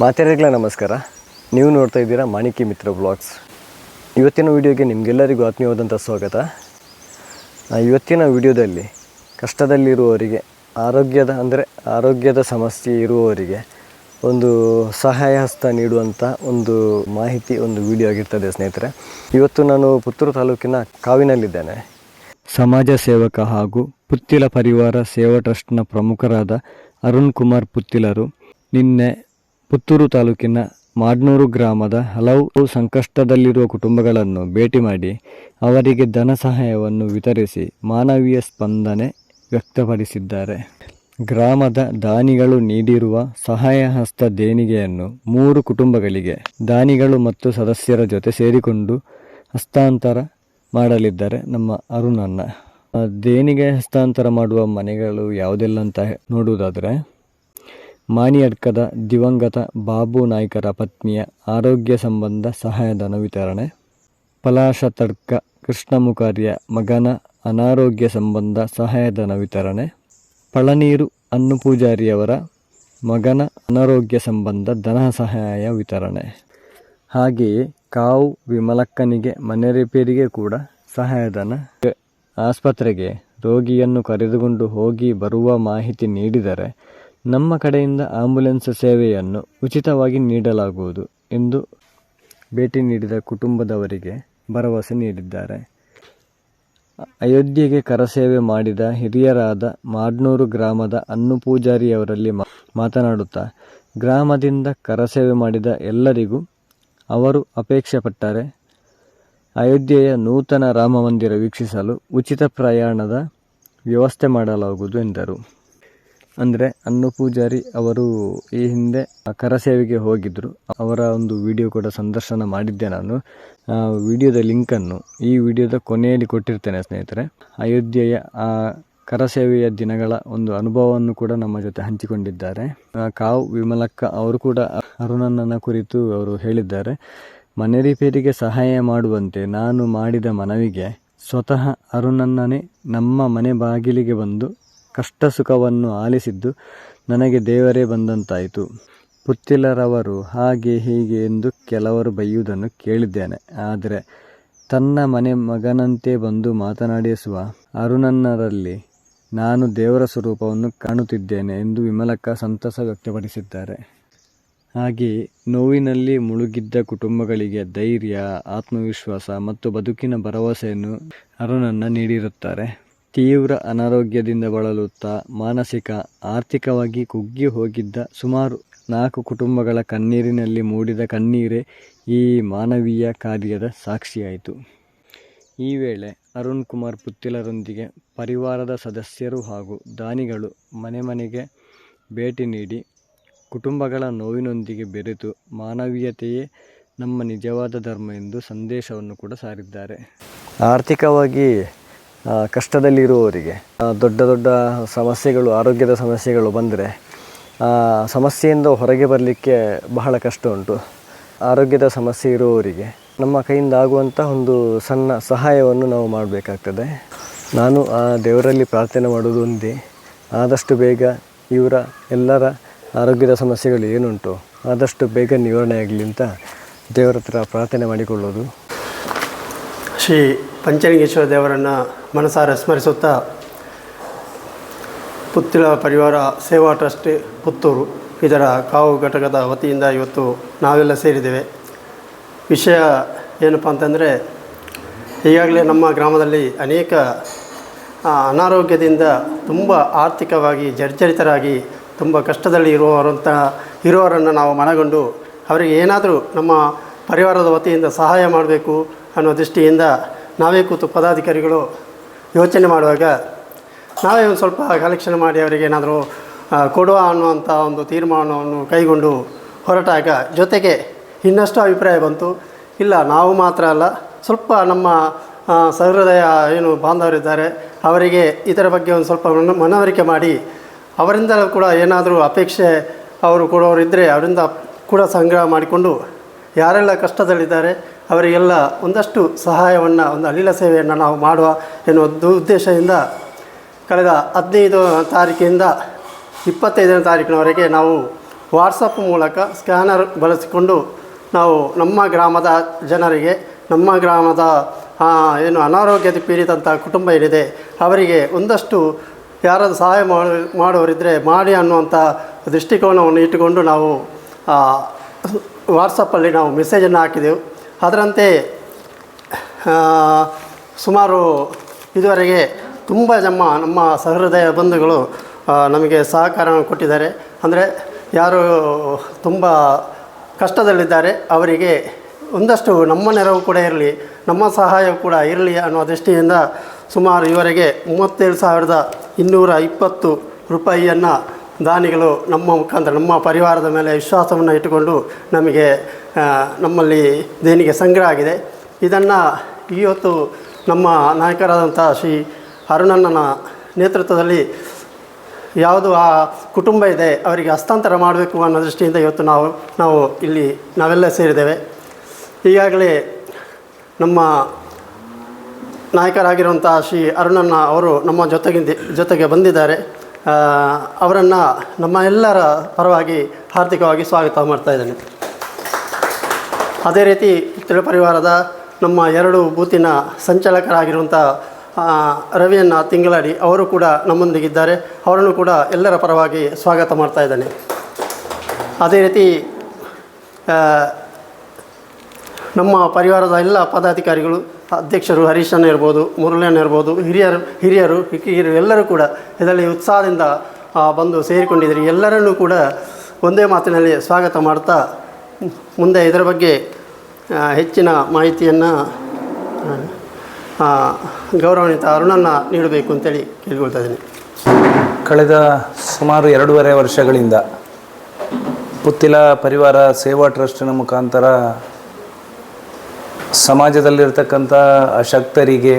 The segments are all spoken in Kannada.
ಮಾತೆರೆಗಳ ನಮಸ್ಕಾರ. ನೀವು ನೋಡ್ತಾ ಇದ್ದೀರಾ ಮಾಣಿಕ್ಯ ಮಿತ್ರ ಬ್ಲಾಗ್ಸ್. ಇವತ್ತಿನ ವಿಡಿಯೋಗೆ ನಿಮಗೆಲ್ಲರಿಗೂ ಆತ್ಮೀಯವಾದಂಥ ಸ್ವಾಗತ. ಇವತ್ತಿನ ವಿಡಿಯೋದಲ್ಲಿ ಕಷ್ಟದಲ್ಲಿರುವವರಿಗೆ ಆರೋಗ್ಯದ ಸಮಸ್ಯೆ ಇರುವವರಿಗೆ ಒಂದು ಸಹಾಯ ಹಸ್ತ ನೀಡುವಂಥ ಒಂದು ಮಾಹಿತಿ, ಒಂದು ವಿಡಿಯೋ ಆಗಿರ್ತದೆ ಸ್ನೇಹಿತರೆ. ಇವತ್ತು ನಾನು ಪುತ್ತೂರು ತಾಲೂಕಿನ ಕಾವಿನಲ್ಲಿದ್ದೇನೆ. ಸಮಾಜ ಸೇವಕ ಹಾಗೂ ಪುತ್ತಿಲ ಪರಿವಾರ ಸೇವಾ ಟ್ರಸ್ಟ್ನ ಪ್ರಮುಖರಾದ ಅರುಣ್ ಕುಮಾರ್ ಪುತ್ತಿಲರು ನಿನ್ನೆ ಪುತ್ತೂರು ತಾಲೂಕಿನ ಮಾಡ್ನೂರು ಗ್ರಾಮದ ಹಲವು ಸಂಕಷ್ಟದಲ್ಲಿರುವ ಕುಟುಂಬಗಳನ್ನು ಭೇಟಿ ಮಾಡಿ ಅವರಿಗೆ ಧನ ಸಹಾಯವನ್ನು ವಿತರಿಸಿ ಮಾನವೀಯ ಸ್ಪಂದನೆ ವ್ಯಕ್ತಪಡಿಸಿದ್ದಾರೆ. ಗ್ರಾಮದ ದಾನಿಗಳು ನೀಡಿರುವ ಸಹಾಯ ಹಸ್ತ ದೇಣಿಗೆಯನ್ನು 3 ಕುಟುಂಬಗಳಿಗೆ ದಾನಿಗಳು ಮತ್ತು ಸದಸ್ಯರ ಜೊತೆ ಸೇರಿಕೊಂಡು ಹಸ್ತಾಂತರ ಮಾಡಲಿದ್ದಾರೆ ನಮ್ಮ ಅರುಣನ್ನ. ದೇಣಿಗೆ ಹಸ್ತಾಂತರ ಮಾಡುವ ಮನೆಗಳು ಯಾವುದೆಲ್ಲ ಅಂತ ನೋಡುವುದಾದರೆ, ಮಾಣಿಯಡ್ಕದ ದಿವಂಗತ ಬಾಬು ನಾಯ್ಕರ ಪತ್ನಿಯ ಆರೋಗ್ಯ ಸಂಬಂಧ ಸಹಾಯಧನ ವಿತರಣೆ, ಪಲಾಶತಡ್ಕ ಕೃಷ್ಣಮುಖಾರ್ಯ ಮಗನ ಅನಾರೋಗ್ಯ ಸಂಬಂಧ ಸಹಾಯಧನ ವಿತರಣೆ, ಪಳನೀರು ಅನ್ನಪೂಜಾರಿಯವರ ಮಗನ ಅನಾರೋಗ್ಯ ಸಂಬಂಧ ಧನ ಸಹಾಯ ವಿತರಣೆ. ಹಾಗೆಯೇ ಕಾವು ವಿಮಲಕ್ಕನಿಗೆ ಮನೆ ರಿಪೇರಿಗೆ ಕೂಡ ಸಹಾಯಧನ. ಆಸ್ಪತ್ರೆಗೆ ರೋಗಿಯನ್ನು ಕರೆದುಕೊಂಡು ಹೋಗಿ ಬರುವ ಮಾಹಿತಿ ನೀಡಿದರೆ ನಮ್ಮ ಕಡೆಯಿಂದ ಆಂಬ್ಯುಲೆನ್ಸ್ ಸೇವೆಯನ್ನು ಉಚಿತವಾಗಿ ನೀಡಲಾಗುವುದು ಎಂದು ಭೇಟಿ ನೀಡಿದ ಕುಟುಂಬದವರಿಗೆ ಭರವಸೆ ನೀಡಿದ್ದಾರೆ. ಅಯೋಧ್ಯೆಗೆ ಕರಸೇವೆ ಮಾಡಿದ ಹಿರಿಯರಾದ ಮಾಡ್ನೂರು ಗ್ರಾಮದ ಅನ್ನಪೂಜಾರಿಯವರಲ್ಲಿ ಮಾತನಾಡುತ್ತಾ, ಗ್ರಾಮದಿಂದ ಕರಸೇವೆ ಮಾಡಿದ ಎಲ್ಲರಿಗೂ ಅವರು ಅಪೇಕ್ಷೆ ಪಟ್ಟರೆ ಅಯೋಧ್ಯೆಯ ನೂತನ ರಾಮ ಮಂದಿರ ವೀಕ್ಷಿಸಲು ಉಚಿತ ಪ್ರಯಾಣದ ವ್ಯವಸ್ಥೆ ಮಾಡಲಾಗುವುದು ಎಂದರು. ಅಂದರೆ ಅನ್ನಪೂಜಾರಿ ಅವರು ಈ ಹಿಂದೆ ಕರಸೇವೆಗೆ ಹೋಗಿದ್ದರು. ಅವರ ಒಂದು ವಿಡಿಯೋ ಕೂಡ ಸಂದರ್ಶನ ಮಾಡಿದ್ದೆ ನಾನು. ವಿಡಿಯೋದ ಲಿಂಕನ್ನು ಈ ವಿಡಿಯೋದ ಕೊನೆಯಲ್ಲಿ ಕೊಟ್ಟಿರ್ತೇನೆ ಸ್ನೇಹಿತರೆ. ಅಯೋಧ್ಯೆಯ ಆ ಕರಸೇವೆಯ ದಿನಗಳ ಒಂದು ಅನುಭವವನ್ನು ಕೂಡ ನಮ್ಮ ಜೊತೆ ಹಂಚಿಕೊಂಡಿದ್ದಾರೆ. ಕಾವು ವಿಮಲಕ್ಕ ಅವರು ಕೂಡ ಅರುಣಣ್ಣನ ಕುರಿತು ಅವರು ಹೇಳಿದ್ದಾರೆ. ಮನೆ ರಿಪೇರಿಗೆ ಸಹಾಯ ಮಾಡುವಂತೆ ನಾನು ಮಾಡಿದ ಮನವಿಗೆ ಸ್ವತಃ ಅರುಣಣ್ಣನೇ ನಮ್ಮ ಮನೆ ಬಾಗಿಲಿಗೆ ಬಂದು ಕಷ್ಟ ಸುಖವನ್ನು ಆಲಿಸಿದ್ದು ನನಗೆ ದೇವರೇ ಬಂದಂತಾಯಿತು. ಪುತ್ತಿಲರವರು ಹಾಗೆ ಹೀಗೆ ಎಂದು ಕೆಲವರು ಬೈಯುವುದನ್ನು ಕೇಳಿದ್ದೇನೆ. ಆದರೆ ತನ್ನ ಮನೆ ಮಗನಂತೆ ಬಂದು ಮಾತನಾಡಿಸುವ ಅರುಣಣ್ಣರಲ್ಲಿ ನಾನು ದೇವರ ಸ್ವರೂಪವನ್ನು ಕಾಣುತ್ತಿದ್ದೇನೆ ಎಂದು ವಿಮಲಕ್ಕ ಸಂತಸ ವ್ಯಕ್ತಪಡಿಸಿದ್ದಾರೆ. ಹಾಗೆಯೇ ನೋವಿನಲ್ಲಿ ಮುಳುಗಿದ್ದ ಕುಟುಂಬಗಳಿಗೆ ಧೈರ್ಯ, ಆತ್ಮವಿಶ್ವಾಸ ಮತ್ತು ಬದುಕಿನ ಭರವಸೆಯನ್ನು ಅರುಣಣ್ಣ ನೀಡಿರುತ್ತಾರೆ. ತೀವ್ರ ಅನಾರೋಗ್ಯದಿಂದ ಬಳಲುತ್ತಾ ಮಾನಸಿಕ, ಆರ್ಥಿಕವಾಗಿ ಕುಗ್ಗಿ ಹೋಗಿದ್ದ ಸುಮಾರು 4 ಕುಟುಂಬಗಳ ಕಣ್ಣೀರಿನಲ್ಲಿ ಮೂಡಿದ ಕಣ್ಣೀರೇ ಈ ಮಾನವೀಯ ಕಾರ್ಯದ ಸಾಕ್ಷಿಯಾಯಿತು. ಈ ವೇಳೆ ಅರುಣ್ ಕುಮಾರ್ ಪುತ್ತಿಲರೊಂದಿಗೆ ಪರಿವಾರದ ಸದಸ್ಯರು ಹಾಗೂ ದಾನಿಗಳು ಮನೆ ಮನೆಗೆ ಭೇಟಿ ನೀಡಿ ಕುಟುಂಬಗಳ ನೋವಿನೊಂದಿಗೆ ಬೆರೆತು ಮಾನವೀಯತೆಯೇ ನಮ್ಮ ನಿಜವಾದ ಧರ್ಮ ಎಂದು ಸಂದೇಶವನ್ನು ಕೂಡ ಸಾರಿದ್ದಾರೆ. ಆರ್ಥಿಕವಾಗಿ ಕಷ್ಟದಲ್ಲಿರುವವರಿಗೆ ದೊಡ್ಡ ದೊಡ್ಡ ಸಮಸ್ಯೆಗಳು, ಆರೋಗ್ಯದ ಸಮಸ್ಯೆಗಳು ಬಂದರೆ ಸಮಸ್ಯೆಯಿಂದ ಹೊರಗೆ ಬರಲಿಕ್ಕೆ ಬಹಳ ಕಷ್ಟ ಉಂಟು. ಆರೋಗ್ಯದ ಸಮಸ್ಯೆ ಇರುವವರಿಗೆ ನಮ್ಮ ಕೈಯಿಂದ ಆಗುವಂಥ ಒಂದು ಸಣ್ಣ ಸಹಾಯವನ್ನು ನಾವು ಮಾಡಬೇಕಾಗ್ತದೆ. ನಾನು ಆ ದೇವರಲ್ಲಿ ಪ್ರಾರ್ಥನೆ ಮಾಡೋದು ಒಂದೇ, ಆದಷ್ಟು ಬೇಗ ಇವರ ಎಲ್ಲರ ಆರೋಗ್ಯದ ಸಮಸ್ಯೆಗಳು ಏನುಂಟು ಆದಷ್ಟು ಬೇಗ ನಿವಾರಣೆ ಆಗಲಿ ಅಂತ ದೇವರ ಹತ್ರ ಪ್ರಾರ್ಥನೆ ಮಾಡಿಕೊಳ್ಳೋದು. ಶ್ರೀ ಪಂಚಲಿಂಗೇಶ್ವರ ದೇವರನ್ನು ಮನಸಾರ ಸ್ಮರಿಸುತ್ತಾ ಪುತ್ತಿಲ ಪರಿವಾರ ಸೇವಾ ಟ್ರಸ್ಟ್ ಪುತ್ತೂರು ಇದರ ಕಾವು ಘಟಕದ ವತಿಯಿಂದ ಇವತ್ತು ನಾವೆಲ್ಲ ಸೇರಿದ್ದೇವೆ. ವಿಷಯ ಏನಪ್ಪ ಅಂತಂದರೆ, ಈಗಾಗಲೇ ನಮ್ಮ ಗ್ರಾಮದಲ್ಲಿ ಅನೇಕ ಅನಾರೋಗ್ಯದಿಂದ ತುಂಬ ಆರ್ಥಿಕವಾಗಿ ಜರ್ಜರಿತರಾಗಿ ತುಂಬ ಕಷ್ಟದಲ್ಲಿ ಇರುವವರನ್ನು ನಾವು ಮನಗೊಂಡು ಅವರಿಗೆ ಏನಾದರೂ ನಮ್ಮ ಪರಿವಾರದ ವತಿಯಿಂದ ಸಹಾಯ ಮಾಡಬೇಕು ಅನ್ನೋ ದೃಷ್ಟಿಯಿಂದ ನಾವೇ ಕೂತು ಪದಾಧಿಕಾರಿಗಳು ಯೋಚನೆ ಮಾಡುವಾಗ ನಾವೇ ಒಂದು ಸ್ವಲ್ಪ ಕಲೆಕ್ಷನ್ ಮಾಡಿ ಅವರಿಗೆ ಏನಾದರೂ ಕೊಡುವ ಅನ್ನುವಂಥ ಒಂದು ತೀರ್ಮಾನವನ್ನು ಕೈಗೊಂಡು ಹೊರಟಾಗ ಜೊತೆಗೆ ಇನ್ನಷ್ಟು ಅಭಿಪ್ರಾಯ ಬಂತು. ಇಲ್ಲ, ನಾವು ಮಾತ್ರ ಅಲ್ಲ, ಸ್ವಲ್ಪ ನಮ್ಮ ಸಹೃದಯ ಏನು ಬಾಂಧವರಿದ್ದಾರೆ ಅವರಿಗೆ ಇದರ ಬಗ್ಗೆ ಒಂದು ಸ್ವಲ್ಪ ಮನವರಿಕೆ ಮಾಡಿ ಅವರಿಂದ ಕೂಡ ಏನಾದರೂ ಅಪೇಕ್ಷೆ ಅವರು ಕೊಡೋರಿದ್ದರೆ ಅವರಿಂದ ಕೂಡ ಸಂಗ್ರಹ ಮಾಡಿಕೊಂಡು ಯಾರೆಲ್ಲ ಕಷ್ಟದಲ್ಲಿದ್ದಾರೆ ಅವರಿಗೆಲ್ಲ ಒಂದಷ್ಟು ಸಹಾಯವನ್ನು, ಒಂದು ಅಳಿಲ ಸೇವೆಯನ್ನು ನಾವು ಮಾಡುವ ಎನ್ನುವ ಉದ್ದೇಶದಿಂದ ಕಳೆದ 15 ತಾರೀಕಿನಿಂದ 25ನೇ ತಾರೀಕಿನವರೆಗೆ ನಾವು ವಾಟ್ಸಪ್ ಮೂಲಕ ಸ್ಕ್ಯಾನರ್ ಬಳಸಿಕೊಂಡು ನಾವು ನಮ್ಮ ಗ್ರಾಮದ ಜನರಿಗೆ, ನಮ್ಮ ಗ್ರಾಮದ ಏನು ಅನಾರೋಗ್ಯದ ಪೀಡಿತಂಥ ಕುಟುಂಬ ಏನಿದೆ ಅವರಿಗೆ ಒಂದಷ್ಟು ಯಾರಾದರೂ ಸಹಾಯ ಮಾಡುವರಿದ್ದರೆ ಮಾಡಿ ಅನ್ನುವಂಥ ದೃಷ್ಟಿಕೋನವನ್ನು ಇಟ್ಟುಕೊಂಡು ನಾವು ವಾಟ್ಸಪ್ಪಲ್ಲಿ ನಾವು ಮೆಸೇಜನ್ನು ಹಾಕಿದೆವು. ಅದರಂತೆ ಸುಮಾರು ಇದುವರೆಗೆ ತುಂಬ ನಮ್ಮ ಸಹೃದಯ ಬಂಧುಗಳು ನಮಗೆ ಸಹಕಾರವನ್ನು ಕೊಟ್ಟಿದ್ದಾರೆ. ಅಂದರೆ ಯಾರು ತುಂಬ ಕಷ್ಟದಲ್ಲಿದ್ದಾರೆ ಅವರಿಗೆ ಒಂದಷ್ಟು ನಮ್ಮ ನೆರವು ಕೂಡ ಇರಲಿ, ನಮ್ಮ ಸಹಾಯ ಕೂಡ ಇರಲಿ ಅನ್ನುವ ದೃಷ್ಟಿಯಿಂದ ಸುಮಾರು ಇವರೆಗೆ 37,220 ರೂಪಾಯಿಯನ್ನು ದಾನಿಗಳು ನಮ್ಮ ಮುಖಾಂತರ ನಮ್ಮ ಪರಿವಾರದ ಮೇಲೆ ವಿಶ್ವಾಸವನ್ನು ಇಟ್ಟುಕೊಂಡು ನಮಗೆ ನಮ್ಮಲ್ಲಿ ದೇಣಿಗೆ ಸಂಗ್ರಹ ಆಗಿದೆ. ಇದನ್ನು ಇವತ್ತು ನಮ್ಮ ನಾಯಕರಾದಂಥ ಶ್ರೀ ಅರುಣಣ್ಣನ ನೇತೃತ್ವದಲ್ಲಿ ಯಾವುದು ಆ ಕುಟುಂಬ ಇದೆ ಅವರಿಗೆ ಹಸ್ತಾಂತರ ಮಾಡಬೇಕು ಅನ್ನೋ ದೃಷ್ಟಿಯಿಂದ ಇವತ್ತು ನಾವು ಇಲ್ಲಿ ನಾವೆಲ್ಲ ಸೇರಿದ್ದೇವೆ. ಈಗಾಗಲೇ ನಮ್ಮ ನಾಯಕರಾಗಿರುವಂಥ ಶ್ರೀ ಅರುಣಣ್ಣ ಅವರು ನಮ್ಮ ಜೊತೆಗೆ ಬಂದಿದ್ದಾರೆ. ಅವರನ್ನು ನಮ್ಮ ಎಲ್ಲರ ಪರವಾಗಿ ಹಾರ್ದಿಕವಾಗಿ ಸ್ವಾಗತ ಮಾಡ್ತಾಯಿದ್ದೇನೆ. ಅದೇ ರೀತಿ ತಿಳು ಪರಿವಾರದ ನಮ್ಮ 2 ಬೂತಿನ ಸಂಚಾಲಕರಾಗಿರುವಂಥ ರವಿಯಣ್ಣ ತಿಂಗಳಡಿ ಅವರು ಕೂಡ ನಮ್ಮೊಂದಿಗಿದ್ದಾರೆ. ಅವರನ್ನು ಕೂಡ ಎಲ್ಲರ ಪರವಾಗಿ ಸ್ವಾಗತ ಮಾಡ್ತಾಯಿದ್ದೇನೆ. ಅದೇ ರೀತಿ ನಮ್ಮ ಪರಿವಾರದ ಎಲ್ಲ ಪದಾಧಿಕಾರಿಗಳು, ಅಧ್ಯಕ್ಷರು ಹರೀಶಣ್ಣ ಇರ್ಬೋದು, ಮುರಳಣ್ಣ ಇರ್ಬೋದು, ಹಿರಿಯರು ಎಲ್ಲರೂ ಕೂಡ ಇದರಲ್ಲಿ ಉತ್ಸಾಹದಿಂದ ಬಂದು ಸೇರಿಕೊಂಡಿದ್ದೀರಿ. ಎಲ್ಲರನ್ನೂ ಕೂಡ ಒಂದೇ ಮಾತಿನಲ್ಲಿ ಸ್ವಾಗತ ಮಾಡ್ತಾ ಮುಂದೆ ಇದರ ಬಗ್ಗೆ ಹೆಚ್ಚಿನ ಮಾಹಿತಿಯನ್ನು ಗೌರವಾನ್ವಿತ ಅರುಣಣ್ಣ ನೀಡಬೇಕು ಅಂತೇಳಿ ಕೇಳ್ಕೊಳ್ತಾ ಇದ್ದೀನಿ. ಕಳೆದ ಸುಮಾರು 2.5 ವರ್ಷಗಳಿಂದ ಪುತ್ತಿಲ ಪರಿವಾರ ಸೇವಾ ಟ್ರಸ್ಟಿನ ಮುಖಾಂತರ ಸಮಾಜದಲ್ಲಿರ್ತಕ್ಕಂಥ ಅಶಕ್ತರಿಗೆ,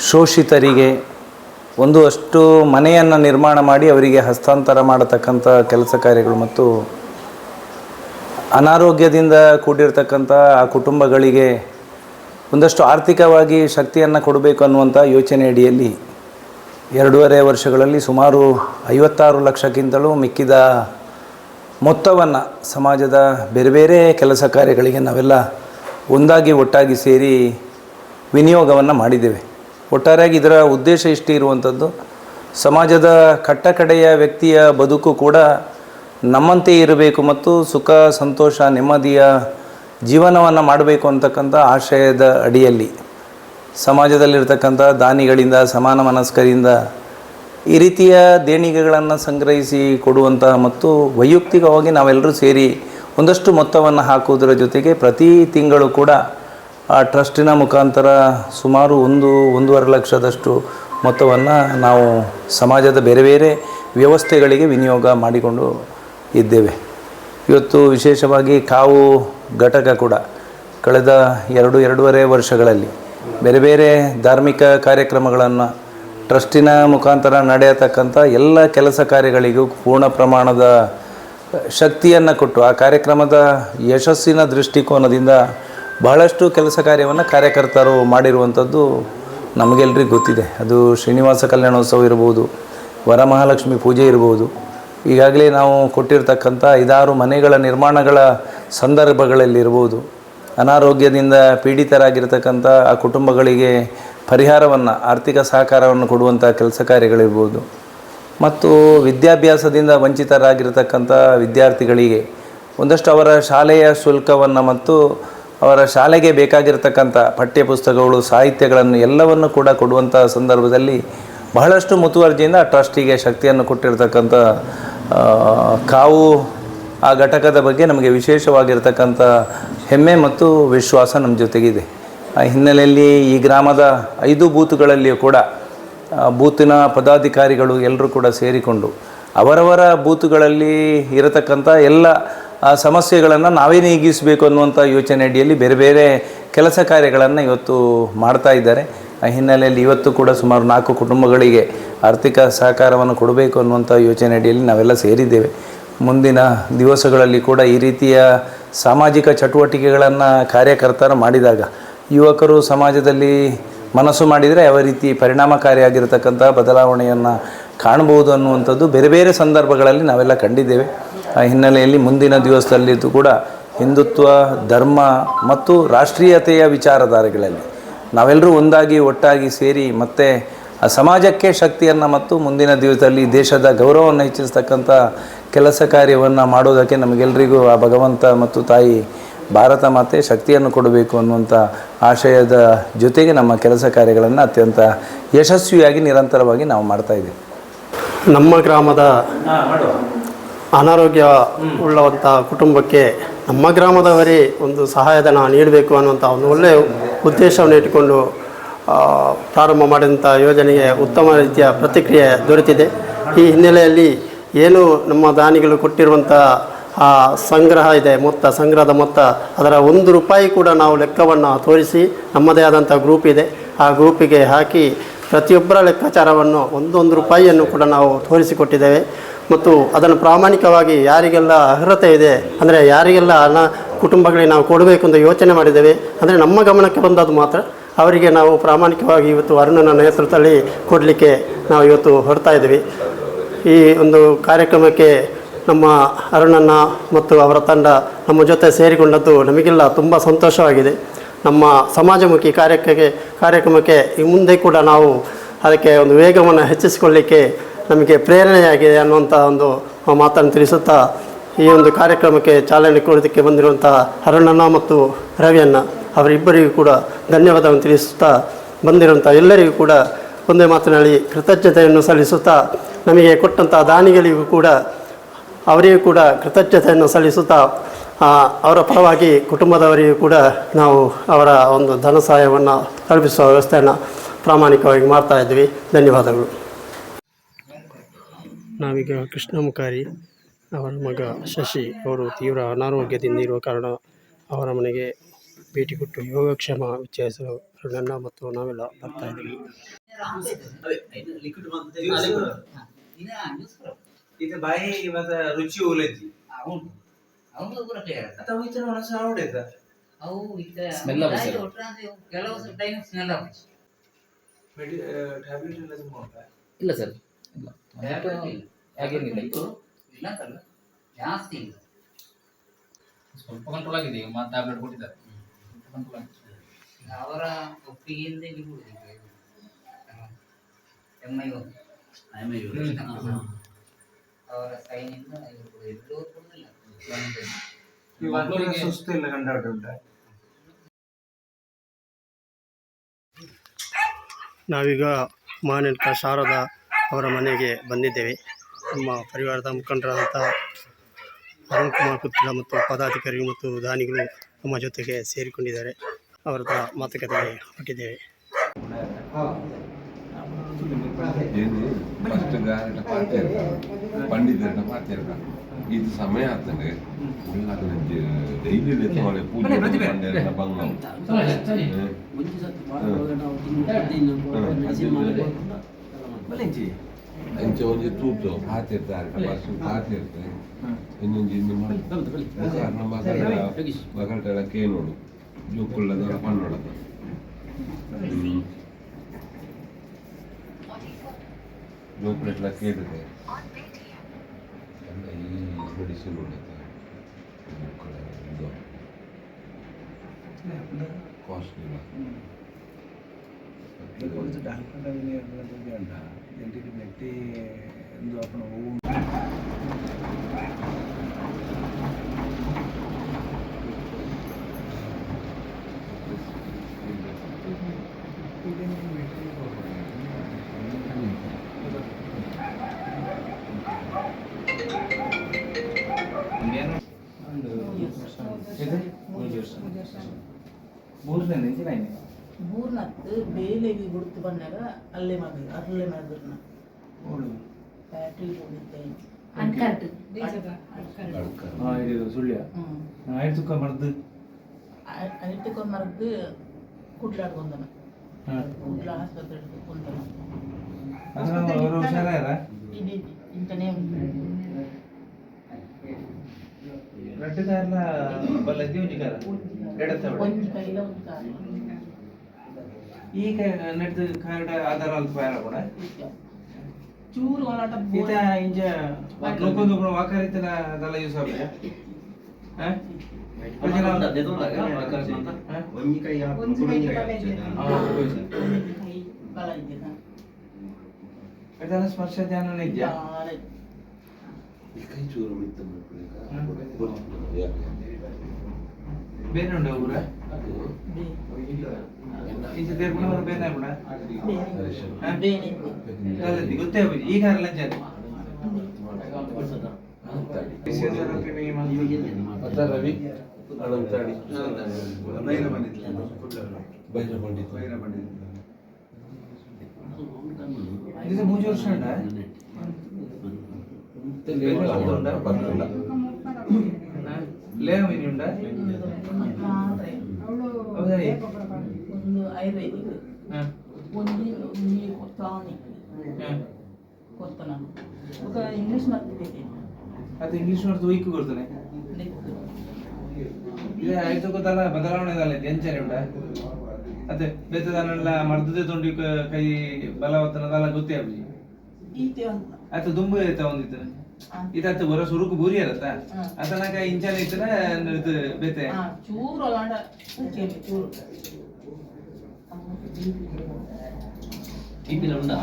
ಶೋಷಿತರಿಗೆ ಅಷ್ಟು ಮನೆಯನ್ನು ನಿರ್ಮಾಣ ಮಾಡಿ ಅವರಿಗೆ ಹಸ್ತಾಂತರ ಮಾಡತಕ್ಕಂಥ ಕೆಲಸ ಕಾರ್ಯಗಳು ಮತ್ತು ಅನಾರೋಗ್ಯದಿಂದ ಕೂಡಿರ್ತಕ್ಕಂಥ ಆ ಕುಟುಂಬಗಳಿಗೆ ಒಂದಷ್ಟು ಆರ್ಥಿಕವಾಗಿ ಶಕ್ತಿಯನ್ನು ಕೊಡಬೇಕು ಅನ್ನುವಂಥ ಯೋಚನೆ ಅಡಿಯಲ್ಲಿ 2.5 ವರ್ಷಗಳಲ್ಲಿ ಸುಮಾರು 56 ಲಕ್ಷಕ್ಕಿಂತಲೂ ಮಿಕ್ಕಿದ ಮೊತ್ತವನ್ನು ಸಮಾಜದ ಬೇರೆ ಬೇರೆ ಕೆಲಸ ಕಾರ್ಯಗಳಿಗೆ ನಾವೆಲ್ಲ ಒಟ್ಟಾಗಿ ಸೇರಿ ವಿನಿಯೋಗವನ್ನು ಮಾಡಿದ್ದೇವೆ. ಒಟ್ಟಾರೆಯಾಗಿ ಇದರ ಉದ್ದೇಶ ಇಷ್ಟೇ ಇರುವಂಥದ್ದು, ಸಮಾಜದ ಕಟ್ಟಕಡೆಯ ವ್ಯಕ್ತಿಯ ಬದುಕು ಕೂಡ ನಮ್ಮಂತೆ ಇರಬೇಕು ಮತ್ತು ಸುಖ, ಸಂತೋಷ, ನೆಮ್ಮದಿಯ ಜೀವನವನ್ನು ಮಾಡಬೇಕು ಅಂತಕ್ಕಂಥ ಆಶಯದ ಅಡಿಯಲ್ಲಿ ಸಮಾಜದಲ್ಲಿರ್ತಕ್ಕಂಥ ದಾನಿಗಳಿಂದ, ಸಮಾನ ಮನಸ್ಕರಿಂದ ಈ ರೀತಿಯ ದೇಣಿಗೆಗಳನ್ನು ಸಂಗ್ರಹಿಸಿ ಕೊಡುವಂಥ ಮತ್ತು ವೈಯಕ್ತಿಕವಾಗಿ ನಾವೆಲ್ಲರೂ ಸೇರಿ ಒಂದಷ್ಟು ಮೊತ್ತವನ್ನು ಹಾಕುವುದರ ಜೊತೆಗೆ ಪ್ರತಿ ತಿಂಗಳು ಕೂಡ ಆ ಟ್ರಸ್ಟಿನ ಮುಖಾಂತರ ಸುಮಾರು 1.5 ಲಕ್ಷದಷ್ಟು ಮೊತ್ತವನ್ನು ನಾವು ಸಮಾಜದ ಬೇರೆ ಬೇರೆ ವ್ಯವಸ್ಥೆಗಳಿಗೆ ವಿನಿಯೋಗ ಮಾಡಿಕೊಂಡು ಇದ್ದೇವೆ. ಇವತ್ತು ವಿಶೇಷವಾಗಿ ಕಾವು ಘಟಕ ಕೂಡ ಕಳೆದ 2.5 ವರ್ಷಗಳಲ್ಲಿ ಬೇರೆ ಬೇರೆ ಧಾರ್ಮಿಕ ಕಾರ್ಯಕ್ರಮಗಳನ್ನು ಟ್ರಸ್ಟಿನ ಮುಖಾಂತರ ನಡೆಯತಕ್ಕಂಥ ಎಲ್ಲ ಕೆಲಸ ಕಾರ್ಯಗಳಿಗೂ ಪೂರ್ಣ ಪ್ರಮಾಣದ ಶಕ್ತಿಯನ್ನು ಕೊಟ್ಟು ಆ ಕಾರ್ಯಕ್ರಮದ ಯಶಸ್ಸಿನ ದೃಷ್ಟಿಕೋನದಿಂದ ಬಹಳಷ್ಟು ಕೆಲಸ ಕಾರ್ಯವನ್ನು ಕಾರ್ಯಕರ್ತರು ಮಾಡಿರುವಂಥದ್ದು ನಮಗೆಲ್ಲರಿಗೂ ಗೊತ್ತಿದೆ. ಅದು ಶ್ರೀನಿವಾಸ ಕಲ್ಯಾಣೋತ್ಸವ ಇರ್ಬೋದು, ವರಮಹಾಲಕ್ಷ್ಮಿ ಪೂಜೆ ಇರ್ಬೋದು, ಈಗಾಗಲೇ ನಾವು ಕೊಟ್ಟಿರ್ತಕ್ಕಂಥ 5-6 ಮನೆಗಳ ನಿರ್ಮಾಣಗಳ ಸಂದರ್ಭಗಳಲ್ಲಿರ್ಬೋದು, ಅನಾರೋಗ್ಯದಿಂದ ಪೀಡಿತರಾಗಿರ್ತಕ್ಕಂಥ ಆ ಕುಟುಂಬಗಳಿಗೆ ಪರಿಹಾರವನ್ನು, ಆರ್ಥಿಕ ಸಹಕಾರವನ್ನು ಕೊಡುವಂಥ ಕೆಲಸ ಕಾರ್ಯಗಳಿರ್ಬೋದು, ಮತ್ತು ವಿದ್ಯಾಭ್ಯಾಸದಿಂದ ವಂಚಿತರಾಗಿರ್ತಕ್ಕಂಥ ವಿದ್ಯಾರ್ಥಿಗಳಿಗೆ ಒಂದಷ್ಟು ಅವರ ಶಾಲೆಯ ಶುಲ್ಕವನ್ನು ಮತ್ತು ಅವರ ಶಾಲೆಗೆ ಬೇಕಾಗಿರ್ತಕ್ಕಂಥ ಪಠ್ಯಪುಸ್ತಕಗಳು, ಸಾಹಿತ್ಯಗಳನ್ನು ಎಲ್ಲವನ್ನು ಕೂಡ ಕೊಡುವಂಥ ಸಂದರ್ಭದಲ್ಲಿ ಬಹಳಷ್ಟು ಮುತುವರ್ಜಿಯಿಂದ ಆ ಟ್ರಸ್ಟಿಗೆ ಶಕ್ತಿಯನ್ನು ಕೊಟ್ಟಿರ್ತಕ್ಕಂಥ ಕಾವು ಆ ಘಟಕದ ಬಗ್ಗೆ ನಮಗೆ ವಿಶೇಷವಾಗಿರ್ತಕ್ಕಂಥ ಹೆಮ್ಮೆ ಮತ್ತು ವಿಶ್ವಾಸ ನಮ್ಮ ಜೊತೆಗಿದೆ. ಆ ಹಿನ್ನೆಲೆಯಲ್ಲಿ ಈ ಗ್ರಾಮದ 5 ಬೂತುಗಳಲ್ಲಿಯೂ ಕೂಡ ಬೂತಿನ ಪದಾಧಿಕಾರಿಗಳು ಎಲ್ಲರೂ ಕೂಡ ಸೇರಿಕೊಂಡು ಅವರವರ ಬೂತುಗಳಲ್ಲಿ ಇರತಕ್ಕಂಥ ಎಲ್ಲ ಸಮಸ್ಯೆಗಳನ್ನು ನಾವೇ ನೀಗಿಸಬೇಕು ಅನ್ನುವಂಥ ಯೋಚನೆ ಅಡಿಯಲ್ಲಿ ಬೇರೆ ಬೇರೆ ಕೆಲಸ ಕಾರ್ಯಗಳನ್ನು ಇವತ್ತು ಮಾಡ್ತಾ ಇದ್ದಾರೆ. ಆ ಹಿನ್ನೆಲೆಯಲ್ಲಿ ಇವತ್ತು ಕೂಡ ಸುಮಾರು 4 ಕುಟುಂಬಗಳಿಗೆ ಆರ್ಥಿಕ ಸಹಕಾರವನ್ನು ಕೊಡಬೇಕು ಅನ್ನುವಂಥ ಯೋಚನೆ ಅಡಿಯಲ್ಲಿ ನಾವೆಲ್ಲ ಸೇರಿದ್ದೇವೆ. ಮುಂದಿನ ದಿವಸಗಳಲ್ಲಿ ಕೂಡ ಈ ರೀತಿಯ ಸಾಮಾಜಿಕ ಚಟುವಟಿಕೆಗಳನ್ನು ಕಾರ್ಯಕರ್ತರು ಮಾಡಿದಾಗ ಯುವಕರು ಸಮಾಜದಲ್ಲಿ ಮನಸ್ಸು ಮಾಡಿದರೆ ಯಾವ ರೀತಿ ಪರಿಣಾಮಕಾರಿಯಾಗಿರ್ತಕ್ಕಂಥ ಬದಲಾವಣೆಯನ್ನು ಕಾಣ್ಬೋದು ಅನ್ನುವಂಥದ್ದು ಬೇರೆ ಬೇರೆ ಸಂದರ್ಭಗಳಲ್ಲಿ ನಾವೆಲ್ಲ ಕಂಡಿದ್ದೇವೆ. ಹಿನ್ನೆಲೆಯಲ್ಲಿ ಮುಂದಿನ ದಿವಸದಲ್ಲಿದ್ದು ಕೂಡ ಹಿಂದುತ್ವ, ಧರ್ಮ ಮತ್ತು ರಾಷ್ಟ್ರೀಯತೆಯ ವಿಚಾರಧಾರೆಗಳಲ್ಲಿ ನಾವೆಲ್ಲರೂ ಒಂದಾಗಿ ಒಟ್ಟಾಗಿ ಸೇರಿ ಮತ್ತೆ ಆ ಸಮಾಜಕ್ಕೆ ಶಕ್ತಿಯನ್ನು ಮತ್ತು ಮುಂದಿನ ದಿವಸದಲ್ಲಿ ದೇಶದ ಗೌರವವನ್ನು ಹೆಚ್ಚಿಸ್ತಕ್ಕಂಥ ಕೆಲಸ ಕಾರ್ಯವನ್ನು ಮಾಡೋದಕ್ಕೆ ನಮಗೆಲ್ಲರಿಗೂ ಆ ಭಗವಂತ ಮತ್ತು ತಾಯಿ ಭಾರತ ಮಾತೆ ಶಕ್ತಿಯನ್ನು ಕೊಡಬೇಕು ಅನ್ನುವಂಥ ಆಶಯದ ಜೊತೆಗೆ ನಮ್ಮ ಕೆಲಸ ಕಾರ್ಯಗಳನ್ನು ಅತ್ಯಂತ ಯಶಸ್ವಿಯಾಗಿ ನಿರಂತರವಾಗಿ ನಾವು ಮಾಡ್ತಾಯಿದ್ದೀವಿ. ನಮ್ಮ ಗ್ರಾಮದ ಅನಾರೋಗ್ಯ ಉಳ್ಳವಂಥ ಕುಟುಂಬಕ್ಕೆ ನಮ್ಮ ಗ್ರಾಮದವರೇ ಒಂದು ಸಹಾಯಧನ ನೀಡಬೇಕು ಅನ್ನುವಂಥ ಒಂದು ಒಳ್ಳೆಯ ಉದ್ದೇಶವನ್ನು ಇಟ್ಟುಕೊಂಡು ಪ್ರಾರಂಭ ಮಾಡಿದಂಥ ಯೋಜನೆಗೆ ಉತ್ತಮ ರೀತಿಯ ಪ್ರತಿಕ್ರಿಯೆ ದೊರೆತಿದೆ. ಈ ಹಿನ್ನೆಲೆಯಲ್ಲಿ ಏನು ನಮ್ಮ ದಾನಿಗಳು ಕೊಟ್ಟಿರುವಂಥ ಸಂಗ್ರಹ ಇದೆ, ಸಂಗ್ರಹದ ಮೊತ್ತ, ಅದರ ₹1 ಕೂಡ ನಾವು ಲೆಕ್ಕವನ್ನು ತೋರಿಸಿ ನಮ್ಮದೇ ಆದಂಥ ಗ್ರೂಪ್ ಇದೆ, ಆ ಗ್ರೂಪಿಗೆ ಹಾಕಿ ಪ್ರತಿಯೊಬ್ಬರ ಲೆಕ್ಕಾಚಾರವನ್ನು ₹1 ಕೂಡ ನಾವು ತೋರಿಸಿಕೊಟ್ಟಿದ್ದೇವೆ. ಮತ್ತು ಅದನ್ನು ಪ್ರಾಮಾಣಿಕವಾಗಿ ಯಾರಿಗೆಲ್ಲ ಅರ್ಹತೆ ಇದೆ, ಅಂದರೆ ಯಾರಿಗೆಲ್ಲ ಕುಟುಂಬಗಳಿಗೆ ನಾವು ಕೊಡಬೇಕು ಅಂತ ಯೋಚನೆ ಮಾಡಿದ್ದೇವೆ, ಅಂದರೆ ನಮ್ಮ ಗಮನಕ್ಕೆ ಬಂದದ್ದು ಮಾತ್ರ ಅವರಿಗೆ ನಾವು ಪ್ರಾಮಾಣಿಕವಾಗಿ ಇವತ್ತು ಅರುಣನ ನೇತೃತ್ವದಲ್ಲಿ ಕೊಡಲಿಕ್ಕೆ ನಾವು ಇವತ್ತು ಹೊರಡ್ತಾ ಇದ್ದೀವಿ. ಈ ಒಂದು ಕಾರ್ಯಕ್ರಮಕ್ಕೆ ನಮ್ಮ ಅರುಣನ್ನ ಮತ್ತು ಅವರ ತಂಡ ನಮ್ಮ ಜೊತೆ ಸೇರಿಕೊಂಡದ್ದು ನಮಗೆಲ್ಲ ತುಂಬ ಸಂತೋಷವಾಗಿದೆ. ನಮ್ಮ ಸಮಾಜಮುಖಿ ಕಾರ್ಯಕ್ರಮಕ್ಕೆ ಈ ಮುಂದೆ ಕೂಡ ನಾವು ಅದಕ್ಕೆ ಒಂದು ವೇಗವನ್ನು ಹೆಚ್ಚಿಸಿಕೊಳ್ಳಲಿಕ್ಕೆ ನಮಗೆ ಪ್ರೇರಣೆಯಾಗಿದೆ ಅನ್ನುವಂಥ ಒಂದು ಮಾತನ್ನು ತಿಳಿಸುತ್ತಾ ಈ ಒಂದು ಕಾರ್ಯಕ್ರಮಕ್ಕೆ ಚಾಲನೆ ಕೊಡೋದಕ್ಕೆ ಬಂದಿರುವಂಥ ಅರುಣಣ್ಣ ಮತ್ತು ರವಿಯಣ್ಣ ಅವರಿಬ್ಬರಿಗೂ ಕೂಡ ಧನ್ಯವಾದವನ್ನು ತಿಳಿಸುತ್ತಾ, ಬಂದಿರುವಂಥ ಎಲ್ಲರಿಗೂ ಕೂಡ ಒಂದೇ ಮಾತಿನಲ್ಲಿ ಕೃತಜ್ಞತೆಯನ್ನು ಸಲ್ಲಿಸುತ್ತಾ, ನಮಗೆ ಕೊಟ್ಟಂಥ ದಾನಿಗಳಿಗೂ ಕೂಡ ಅವರಿಗೂ ಕೂಡ ಕೃತಜ್ಞತೆಯನ್ನು ಸಲ್ಲಿಸುತ್ತಾ, ಅವರ ಪರವಾಗಿ ಕುಟುಂಬದವರಿಗೂ ಕೂಡ ನಾವು ಅವರ ಒಂದು ಧನ ಸಹಾಯವನ್ನು ತಲುಪಿಸುವ ವ್ಯವಸ್ಥೆಯನ್ನು ಪ್ರಾಮಾಣಿಕವಾಗಿ ಮಾಡ್ತಾ ಇದ್ವಿ. ಧನ್ಯವಾದಗಳು. ನಾವೀಗ ಕೃಷ್ಣ ಮುಖಾರಿ ಅವರ ಮಗ ಶಶಿ ಅವರು ತೀವ್ರ ಅನಾರೋಗ್ಯದಿಂದ ಇರುವ ಕಾರಣ ಅವರ ಮನೆಗೆ ಭೇಟಿ ಕೊಟ್ಟು ಯೋಗಕ್ಷೇಮ ವಿಚಾರಿಸಲು ಅರುಣಣ್ಣ ಮತ್ತು ನಾವೆಲ್ಲ ಬರ್ತಾ ಇದ್ದೀವಿ. ಇಲ್ಲ ಸರ್, ಹಾಗೇನಿಲ್ಲ, ಜಾಸ್ತಿ ಇಲ್ಲ, ಸ್ವಲ್ಪ ಕಂಟ್ರೋಲ್ ಆಗಿದೆ. ಈಗ ಮತ್ತೆ ಟ್ಯಾಬ್ಲೆಟ್ ಕೊಟ್ಟಿದ್ದಾರೆ, ಅವರ ಒಪ್ಪಿಗೆಯಿಂದ ಅವರ ಕೈನಿಂದ ಎಲ್ಲೂ ಕೊಡಲಿಲ್ಲ. ಸುಸ್ತು ಇಲ್ಲ ಕಂಡ. ನಾವೀಗ ಮಹಾನೇತ್ರ ಶಾರದಾ ಅವರ ಮನೆಗೆ ಬಂದಿದ್ದೇವೆ. ನಮ್ಮ ಪರಿವಾರದ ಮುಖಂಡರಾದಂಥ ಅರುಣ್ ಕುಮಾರ್ ಪುತ್ರ ಮತ್ತು ಪದಾಧಿಕಾರಿಗಳು ಮತ್ತು ದಾನಿಗಳು ನಮ್ಮ ಜೊತೆಗೆ ಸೇರಿಕೊಂಡಿದ್ದಾರೆ. ಅವರ ಮಾತುಕತೆಗೆ ಹೊರಟಿದ್ದೇವೆ. ಇದು ಸಮಯ ಆಗ್ತದೆ ಡೈಲಿ ಪೂಜೆ ಅಂಚೆ ಒಂಜಿ ತೂತು ಹಾತಿರ್ತಾರೆ, ಹಾತಿರ್ತದೆ. ಇನ್ನೊಂದು ಬಗಲ್ಟೆಲ್ಲ ಕೇನೋಡು ಜೋಕುಳ್ಳದವರ ಪನ್ನೊಡದು ಜೋಕುಳೆಲ್ಲ ಕೇಳಿದೆ ಈ ಮೆಡಿಸಿನ್ ಹೊಡೆದ ಕಾಸ್ಟ್ಲಿ ಮೂರ್ನತ್ತು ಬೇಲೆಗೆ ಗುರುತು ಬಂದಾಗ ಅಲ್ಲೇ ಮಾಡಿದ್ರು, ಅಲ್ಲೇ ಮಾಡಿದ್ರು ಬ್ಯಾಟ್ರಿ ಹೋಗಿದ್ದೆ ಸುಳ್ಯ ಮರದ್ದು ಅನಿತಕ್ಕೊಂದು ಮರದ್ದು ಕುಡ್ಲಾಡ್ಕೊಂಡನ ಕುಡ್ಲ ಆಸ್ಪತ್ರೆ ಕುಂತನ ಇದು ಇಂತನೇ ಒಂದು ಕೈಲ ಒಂದು ಕಾಲ ಈಗ ನೆಟ್ ಕಾರ್ಡ್ ಆಧಾರ ಅಲ್ಪ ಯಾರ ಕೂಡ ಚೂರು ಒಳಟ ಈತ ಇಂಜ ನೋಕೊಂಡು ವಾಕರಿತನ ಅದೆಲ್ಲ ಯೂಸ್ ಆಗುತ್ತೆ ಬಲ ಇದೆ ಅದೆಲ್ಲ ಸ್ಪರ್ಶ ಧ್ಯಾನ ಇದೆಯಾ ಕೈ ಚೂರು ಬಿಟ್ಟು ಬೇರೆ ಉಂಟು ಊರ ಇಂಚ ದೇರ್ಪುಣ ಬೇನೆ ಕೂಡ ಗೊತ್ತೇ ಈಗ ಲಂಚ ರವಿ ಅನಂತಾಡಿ ಇದು 3 ವರ್ಷ ಉಂಟಾ ಲೇವಮಿನಿ ಉಂಟಾ ಹೌದಾ ಒಂದು ಆಯುರ್ವೇದಿಕ್ ಒಂದು ಟಾನಿಕ್ ಕೊಡ್ತಾನ ఒక ಇಂಗ್ಲಿಷ್ ಮಾಡ್ತಿದ್ದೆ ಅದು ಇಂಗ್ಲಿಷ್ ಮಾಡ್ತು ವೀಕ್ ಕೊಡ್ತಾನೆ ಇದು ಆಯ್ತು ಗೊತ್ತಲ್ಲ ಬದಲಾವಣೆ ಇದಲ್ಲ ಎಂಚನೆ ಉಂಟಾ ಅದೇ ಬೇತದನ್ನೆಲ್ಲ ಮರ್ದದೆ ತೊಂಡಿ ಕೈ ಬಲವತ್ತನದಲ್ಲ ಗೊತ್ತೇ ಅಬ್ಬಿ ಈತೆ ಅಂತ ಆಯ್ತು ದುಂಬು ಇರ್ತಾ ಒಂದಿತ್ತು ಇದಾಯ್ತು ಬರೋ ಸುರುಕು ಬೂರಿ ಇರತ್ತ ಅದನ್ನಾಗ ಇಂಚನೆ ಇತ್ತನ ಇದು ಬೇತೆ ಚೂರು ಅಲಾಂಡ ಚೂರು ಇಪ್ಪಿನ ಉಂಟಾ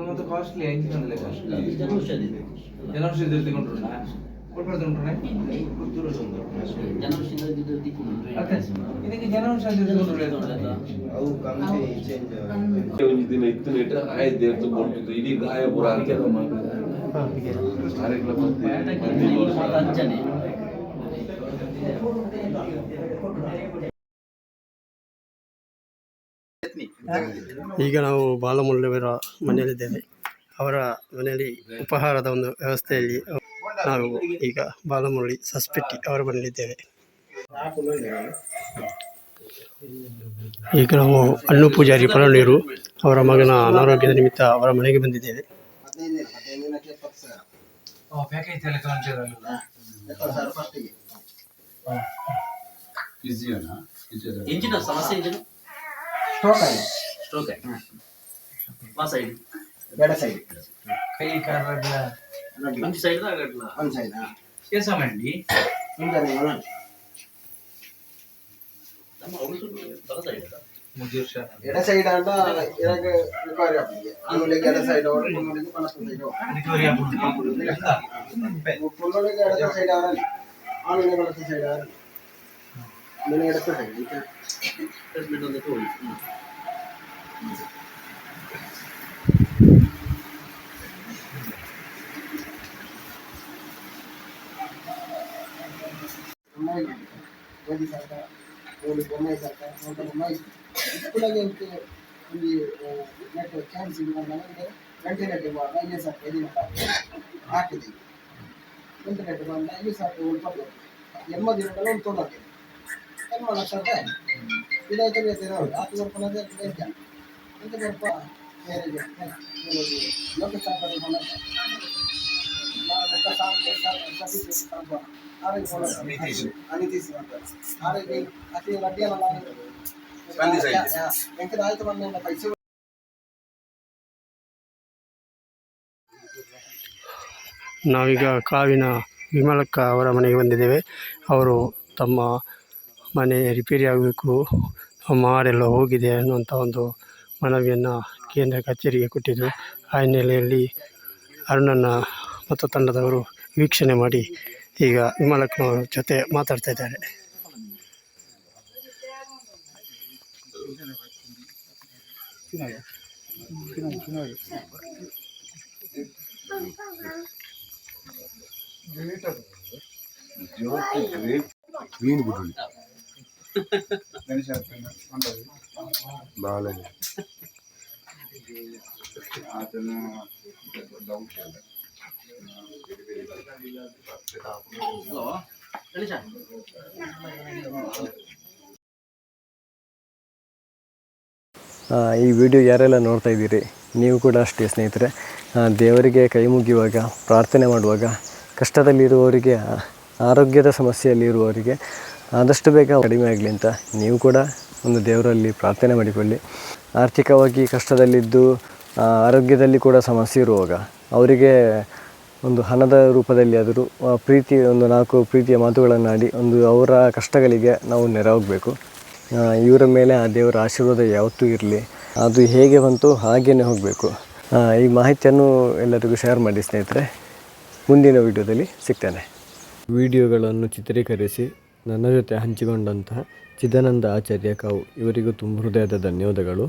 ಮತ್ತೆ ಕಾಸ್ಟ್ಲಿ ಎಂಚಿನಲ್ಲ ಕಾಸ್ಟ್ಲಿ ಜನೌಷಧಿ ಜನೌಷಧಿ ತೆಗೊಂಡ್ರುನಾ ಕೊಡ್ಬಾರ್ದುಂಟ್ರೆ ಜನೌಷಧಿ ಇದಕ್ಕೆ ಜನೌಷಧಿ ತೆಗೊಂಡ್ರು ಅವು ಒಂದು ದಿನ ಇತ್ತು ನೇಟ ಆಯ್ತು ದೇವ್ತು ಕೊಂಡಿದ್ದು ಇಡೀ ಗಾಯ ಪುರ ಅಂಚನೆ ಈಗ ನಾವು ಬಾಲಮುರಳಿಯವರ ಮನೆಯಲ್ಲಿದ್ದೇವೆ. ಅವರ ಮನೆಯಲ್ಲಿ ಉಪಹಾರದ ಒಂದು ವ್ಯವಸ್ಥೆಯಲ್ಲಿ ನಾವು ಈಗ ಬಾಲಮುರಳಿ ಸಸ್ಪೆಟ್ಟಿ ಅವರ ಮನೆಯಲ್ಲಿದ್ದೇವೆ. ಈಗ ನಾವು ಅನ್ನು ಪೂಜಾರಿ ಪಳನೀರು ಅವರ ಮಗನ ಅನಾರೋಗ್ಯದ ನಿಮಿತ್ತ ಅವರ ಮನೆಗೆ ಬಂದಿದ್ದೇವೆ. ಎಂಜಿನ ಸಮಸ್ಯೆ ಎಂಜಿನ ಸ್ಟ್ರೋಕ್ ಆ ಸೈಡ್ ಎಡ ಸೈಡ್ ಕೈ ಕಾಲ ಒಂದು ಸೈಡ್ ಆಗಲ್ಲ ಒಂದು ಸೈಡ್ ಕೆಲಸ ಮಾಡಿ ನಮ್ಮ ಅವರು ಬಲ ಸೈಡ್ ಎಡ ಸೈಡ್ ಅಂಡ ಇರಾಗ ರಿಕವರಿ ಆಗ್ತದೆ ಆಮೇಲೆ ಎಡ ಸೈಡ್ ಅವರು ಕುನ್ನೋಳಿಗೆ ಬಲಸ ಸೈಡ್ ಕುನ್ನೋಳಿಗೆ ಎಡ ಸೈಡ್ ಅವರಲ್ಲಿ ಆಮೇಲೆ ಬಲಸ ಸೈಡ್ ಅವರಲ್ಲಿ ಮನೆ ಎಡ ಸೈಡ್ ಟ್ರೀಟ್ಮೆಂಟ್ ಒಂದು ತೋಳಿ ಓದಿ ಸರ್ಕಾರ ಓದಿ ಬೊಮ್ಮಾಯಿ ಸರ್ಕಾರ ಓದ ಬೊಮ್ಮಾಯಿ ಇಪ್ಪಳಗೆ ಒಂದು ನೆಟ್ ಚಾನ್ಸ್ ಇದೆ ನನಗೆ ಗಂಟೆ ನೆಟ್ ಐದು ಸಾಕು ಎದಿನ ಹಾಕಿದೆ ಗಂಟೆ ನೆಟ್ ಬಂದ ಐದು ಸಾಕು ಉಳ್ಕೊಂಡು ಎಮ್ಮ ದಿನಗಳು ಒಂದು ತೊಗೊಂಡೆ ಎಮ್ಮ ಲಕ್ಷ ಇದಾಯ್ತು ಆತು ಬರ್ಕೊಳ್ಳೋದೇ ಎಂತ ಎಂತ ಬರ್ಪ ಬೇರೆ ಲೋಕ ಸರ್ಕಾರ ನಾವೀಗ ಕಾವಿನ ವಿಮಲಕ್ಕ ಅವರ ಮನೆಗೆ ಬಂದಿದ್ದೇವೆ. ಅವರು ತಮ್ಮ ಮನೆ ರಿಪೇರಿ ಆಗಬೇಕು, ಮಾಡೆಲ್ಲ ಹೋಗಿದೆ ಅನ್ನುವಂಥ ಒಂದು ಮನವಿಯನ್ನು ಕೇಂದ್ರ ಕಚೇರಿಗೆ ಕೊಟ್ಟಿದ್ದರು. ಆ ಹಿನ್ನೆಲೆಯಲ್ಲಿ ಅರುಣನ್ನ ಮತ್ತು ತಂಡದವರು ವೀಕ್ಷಣೆ ಮಾಡಿ ಈಗ ವಿಮಲಕ್ಕನವರ ಜೊತೆ ಮಾತಾಡ್ತಾ ಇದ್ದಾರೆ. ಈ ವಿಡಿಯೋ ಯಾರೆಲ್ಲ ನೋಡ್ತಾ ಇದ್ದೀರಿ ನೀವು ಕೂಡ ಅಷ್ಟೇ ಸ್ನೇಹಿತರೆ. ದೇವರಿಗೆ ಕೈ ಮುಗಿಯುವಾಗ, ಪ್ರಾರ್ಥನೆ ಮಾಡುವಾಗ, ಕಷ್ಟದಲ್ಲಿರುವವರಿಗೆ, ಆರೋಗ್ಯದ ಸಮಸ್ಯೆಯಲ್ಲಿರುವವರಿಗೆ ಆದಷ್ಟು ಬೇಗ ಕಡಿಮೆ ಆಗಲಿ ಅಂತ ನೀವು ಕೂಡ ಒಂದು ದೇವರಲ್ಲಿ ಪ್ರಾರ್ಥನೆ ಮಾಡಿಕೊಳ್ಳಿ. ಆರ್ಥಿಕವಾಗಿ ಕಷ್ಟದಲ್ಲಿದ್ದು ಆರೋಗ್ಯದಲ್ಲಿ ಕೂಡ ಸಮಸ್ಯೆ ಇರುವಾಗ ಅವರಿಗೆ ಒಂದು ಹಣದ ರೂಪದಲ್ಲಿ ಆದರೂ ಪ್ರೀತಿ ಒಂದು 4 ಪ್ರೀತಿಯ ಮಾತುಗಳನ್ನಾಡಿ ಒಂದು ಅವರ ಕಷ್ಟಗಳಿಗೆ ನಾವು ನೆರವಾಗಬೇಕು. ಇವರ ಮೇಲೆ ಆ ದೇವರ ಆಶೀರ್ವಾದ ಯಾವತ್ತೂ ಇರಲಿ. ಅದು ಹೇಗೆ ಬಂತು ಹಾಗೇ ಹೋಗಬೇಕು. ಈ ಮಾಹಿತಿಯನ್ನು ಎಲ್ಲರಿಗೂ ಶೇರ್ ಮಾಡಿ ಸ್ನೇಹಿತರೆ. ಮುಂದಿನ ವಿಡಿಯೋದಲ್ಲಿ ಸಿಗ್ತೇನೆ. ವಿಡಿಯೋಗಳನ್ನು ಚಿತ್ರೀಕರಿಸಿ ನನ್ನ ಜೊತೆ ಹಂಚಿಕೊಂಡಂತಹ ಚಿದಾನಂದ ಆಚಾರ್ಯ ಕಾವು ಇವರಿಗೂ ತುಂಬ ಹೃದಯದ ಧನ್ಯವಾದಗಳು.